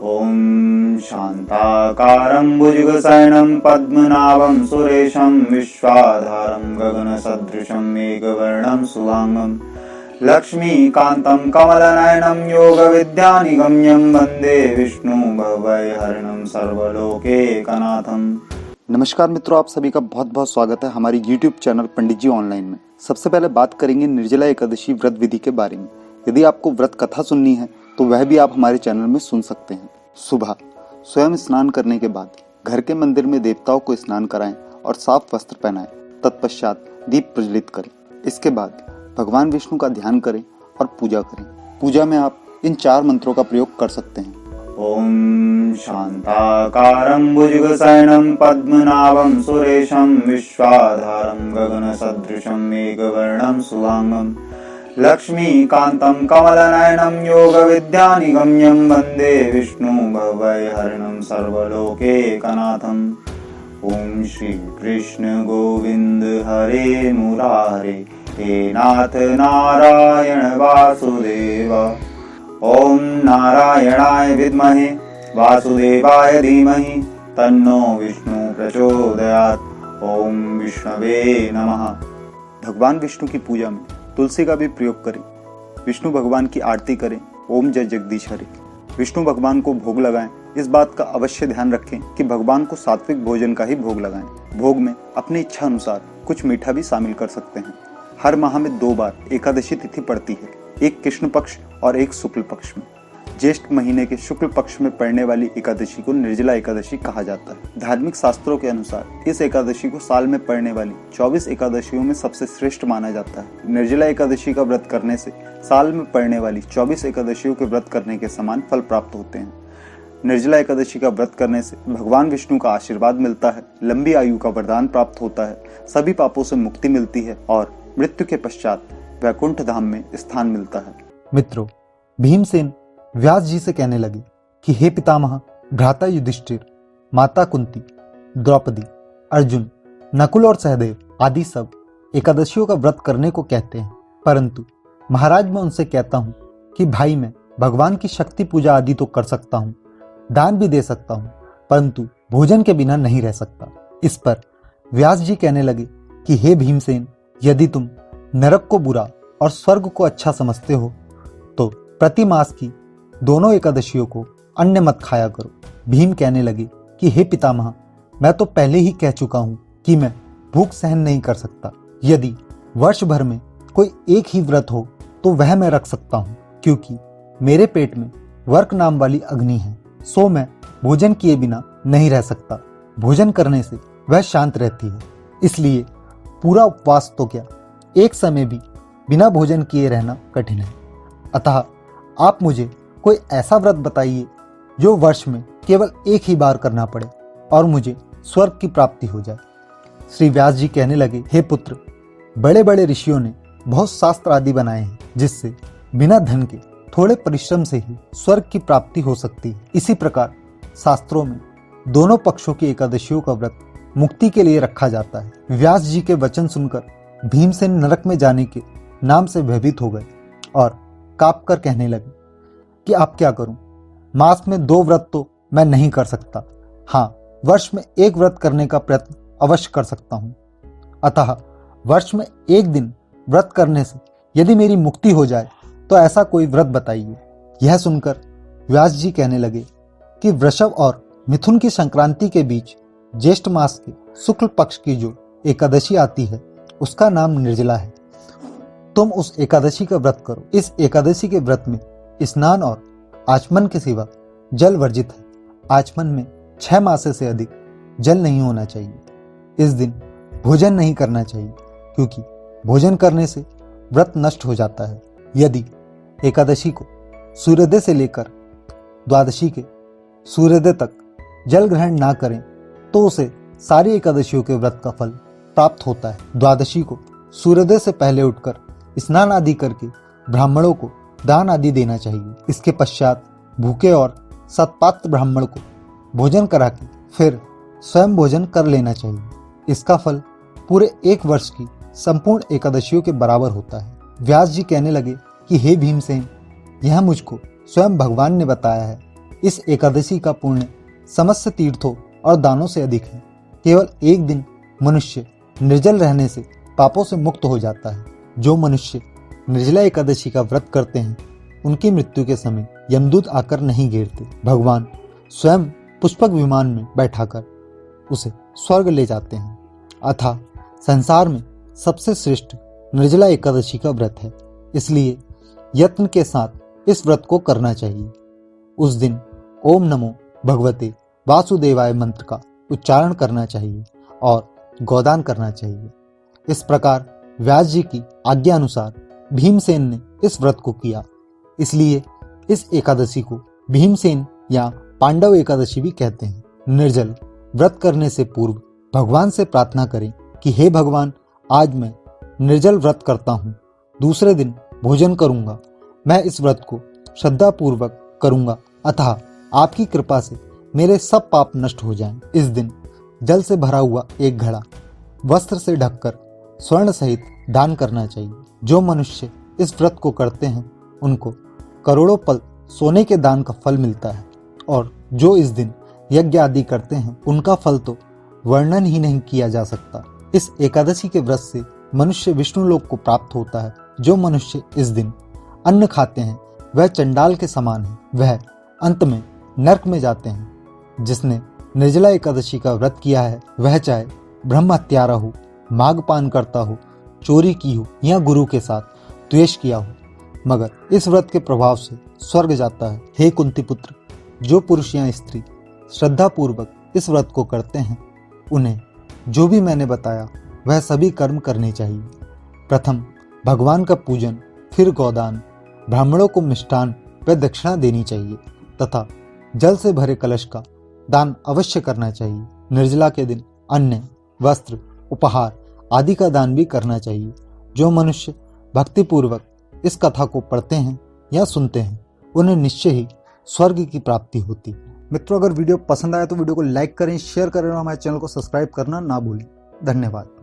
ॐ शान्ताकारं भुजगशयनं पद्मनाभं सुरेशं विश्वाधारं गगनसदृशं मेघवर्णं शुभांगं लक्ष्मीकान्तं कमलनयनं योगविद्यानिगम्यं वन्दे विष्णुभवैहरणं सर्वलोकैकनाथं। नमस्कार मित्रों, आप सभी का बहुत बहुत स्वागत है हमारी YouTube चैनल पंडित जी ऑनलाइन में। सबसे पहले बात करेंगे निर्जला एकादशी व्रत विधि के बारे में। यदि आपको व्रत कथा सुननी है तो वह भी आप हमारे चैनल में सुन सकते हैं। सुबह स्वयं स्नान करने के बाद घर के मंदिर में देवताओं को स्नान कराएं और साफ वस्त्र पहनाएं। तत्पश्चात दीप प्रज्वलित करें। इसके बाद भगवान विष्णु का ध्यान करें और पूजा करें। पूजा में आप इन 4 मंत्रों का प्रयोग कर सकते हैं। ॐ शान्ताकारं भुजगशयनं पद्मनाभं सुरेशं विश्वाधारं गगनसदृशं मेघवर्णं शुभांगं लक्ष्मीकान्तं कमलनयनं योगविद्यानिगम्यं वन्दे विष्णुभवैहरणं सर्वलोकैकनाथम्। ॐ श्रीकृष्ण गोविन्द हरे मुरारे हे नाथ नारायण वासुदेव। ॐ नारायणाय विद्महे वासुदेवाय धीमहि तन्नो विष्णु प्रचोदयात्। ॐ विष्णवे नमः। भगवान विष्णु की पूजा में तुलसी का भी प्रयोग करें। विष्णु भगवान की आरती करें। ओम जय जगदीश हरे। विष्णु भगवान को भोग लगाएं। इस बात का अवश्य ध्यान रखें कि भगवान को सात्विक भोजन का ही भोग लगाएं। भोग में अपनी इच्छा अनुसार कुछ मीठा भी शामिल कर सकते हैं। हर माह में 2 बार एकादशी तिथि पड़ती है, एक कृष्ण पक्ष और एक शुक्ल पक्ष में। ज्येष्ठ महीने के शुक्ल पक्ष में पड़ने वाली एकादशी को निर्जला एकादशी कहा जाता है। धार्मिक शास्त्रों के अनुसार इस एकादशी को साल में पड़ने वाली 24 एकादशियों में सबसे श्रेष्ठ माना जाता है। निर्जला एकादशी का व्रत करने से साल में पड़ने वाली 24 एकादशियों के व्रत करने के समान फल प्राप्त होते हैं। निर्जला एकादशी का व्रत करने से भगवान विष्णु का आशीर्वाद मिलता है, लंबी आयु का वरदान प्राप्त होता है, सभी पापों से मुक्ति मिलती है और मृत्यु के पश्चात वैकुंठ धाम में स्थान मिलता है। मित्रों, भीमसेन व्यास जी से कहने लगे कि हे पितामह, भ्राता युधिष्ठिर, माता कुंती, द्रौपदी, अर्जुन, नकुल और सहदेव आदि सब एकादशियों का व्रत करने को कहते हैं, परंतु महाराज मैं उनसे कहता हूँ कि भाई मैं भगवान की शक्ति पूजा आदि तो कर सकता हूँ, दान भी दे सकता हूँ, परंतु भोजन के बिना नहीं रह सकता। इस पर व्यास जी कहने लगे कि हे भीमसेन, यदि तुम नरक को बुरा और स्वर्ग को अच्छा समझते हो तो प्रति मास की दोनों एकादशियों को अन्न मत खाया करो। भीम कहने लगे कि हे पितामह, मैं तो पहले ही कह चुका हूं कि मैं भूख सहन नहीं कर सकता। यदि वर्ष भर में कोई एक ही व्रत हो तो वह मैं रख सकता हूं, क्योंकि मेरे पेट में वर्क नाम वाली अग्नि है, सो मैं भोजन किए बिना नहीं रह सकता। भोजन करने से वह शांत रहती है, इसलिए पूरा उपवास तो क्या, एक समय भी बिना भोजन किए रहना कठिन है। अतः आप मुझे कोई ऐसा व्रत बताइए जो वर्ष में केवल एक ही बार करना पड़े और मुझे स्वर्ग की प्राप्ति हो जाए। श्री व्यास जी कहने लगे, हे पुत्र, बड़े बड़े ऋषियों ने बहुत शास्त्र आदि बनाए हैं जिससे बिना धन के थोड़े परिश्रम से ही स्वर्ग की प्राप्ति हो सकती है। इसी प्रकार शास्त्रों में दोनों पक्षों की एकादशियों का व्रत मुक्ति के लिए रखा जाता है। व्यास जी के वचन सुनकर भीमसेन नरक में जाने के नाम से भयभीत हो गए और काँप कर कहने लगे कि अब क्या करूं? मास में 2 व्रत तो मैं नहीं कर सकता, हाँ वर्ष में 1 व्रत करने का प्रयत्न अवश्य कर सकता हूं। अतः वर्ष में 1 दिन व्रत करने से यदि मेरी मुक्ति हो जाए तो ऐसा कोई व्रत बताइए। यह सुनकर व्यास जी कहने लगे कि वृषभ और मिथुन की संक्रांति के बीच ज्येष्ठ मास के शुक्ल पक्ष की जो एकादशी आती है उसका नाम निर्जला है। तुम उस एकादशी का व्रत करो। इस एकादशी के व्रत में स्नान और आचमन के सिवा जल वर्जित है। आचमन में 6 मासे से अधिक जल नहीं होना चाहिए। इस दिन भोजन नहीं करना चाहिए, क्योंकि भोजन करने से व्रत नष्ट हो जाता है। यदि एकादशी को सूर्योदय से लेकर द्वादशी के सूर्योदय तक जल ग्रहण ना करें तो उसे सारी एकादशियों के व्रत का फल प्राप्त होता है। द्वादशी को सूर्योदय से पहले उठकर स्नान आदि करके ब्राह्मणों को दान आदि देना चाहिए। इसके पश्चात भूखे और सत्पात्र ब्राह्मण को भोजन करा के फिर स्वयं भोजन कर लेना चाहिए। इसका फल पूरे 1 वर्ष की संपूर्ण एकादशियों के बराबर होता है। व्यास जी कहने लगे कि हे भीमसेन, यह मुझको स्वयं भगवान ने बताया है। इस एकादशी का पुण्य समस्त तीर्थों और दानों से अधिक है। केवल एक दिन मनुष्य निर्जल रहने से पापों से मुक्त हो जाता है। जो मनुष्य निर्जला एकादशी का व्रत करते हैं उनकी मृत्यु के समय यमदूत आकर नहीं घेरते। भगवान स्वयं पुष्पक विमान में बैठाकर उसे स्वर्ग ले जाते हैं। अतः संसार में सबसे श्रेष्ठ निर्जला एकादशी का व्रत है, इसलिए यत्न के साथ इस व्रत को करना चाहिए। उस दिन ओम नमो भगवते वासुदेवाय मंत्र का उच्चारण करना चाहिए और गोदान करना चाहिए। इस प्रकार व्यास जी की आज्ञा अनुसार भीमसेन ने इस व्रत को किया, इसलिए इस एकादशी को भीमसेन या पांडव एकादशी भी कहते हैं। निर्जल व्रत करने से पूर्व भगवान से प्रार्थना करें कि हे भगवान, आज मैं निर्जल व्रत करता हूँ, दूसरे दिन भोजन करूंगा। मैं इस व्रत को श्रद्धापूर्वक करूंगा, अतः आपकी कृपा से मेरे सब पाप नष्ट हो जाएं। इस दिन जल से भरा हुआ एक घड़ा वस्त्र से ढककर स्वर्ण सहित दान करना चाहिए। जो मनुष्य इस व्रत को करते हैं उनको करोड़ों पल सोने के दान का फल मिलता है, और जो इस दिन यज्ञ आदि करते हैं उनका फल तो वर्णन ही नहीं किया जा सकता। इस एकादशी के व्रत से मनुष्य विष्णु लोक को प्राप्त होता है। जो मनुष्य इस दिन अन्न खाते हैं वह चंडाल के समान है, वह अंत में नरक में जाते हैं। जिसने निर्जला एकादशी का व्रत किया है वह चाहे ब्रह्म हत्यारा हो, मागपान करता हो, चोरी की हो या गुरु के साथ द्वेष किया हो, मगर इस व्रत के प्रभाव से स्वर्ग जाता है। हे कुंती पुत्र, जो पुरुष या स्त्री श्रद्धापूर्वक इस व्रत को करते हैं उन्हें जो भी मैंने बताया वह सभी कर्म करने चाहिए। प्रथम भगवान का पूजन, फिर गोदान, ब्राह्मणों को मिष्ठान व दक्षिणा देनी चाहिए तथा जल से भरे कलश का दान अवश्य करना चाहिए। निर्जला के दिन अन्न, वस्त्र, उपहार आदि का दान भी करना चाहिए। जो मनुष्य भक्तिपूर्वक इस कथा को पढ़ते हैं या सुनते हैं उन्हें निश्चय ही स्वर्ग की प्राप्ति होती है। मित्रों, अगर वीडियो पसंद आया तो वीडियो को लाइक करें, शेयर करें और हमारे चैनल को सब्सक्राइब करना ना भूलें। धन्यवाद।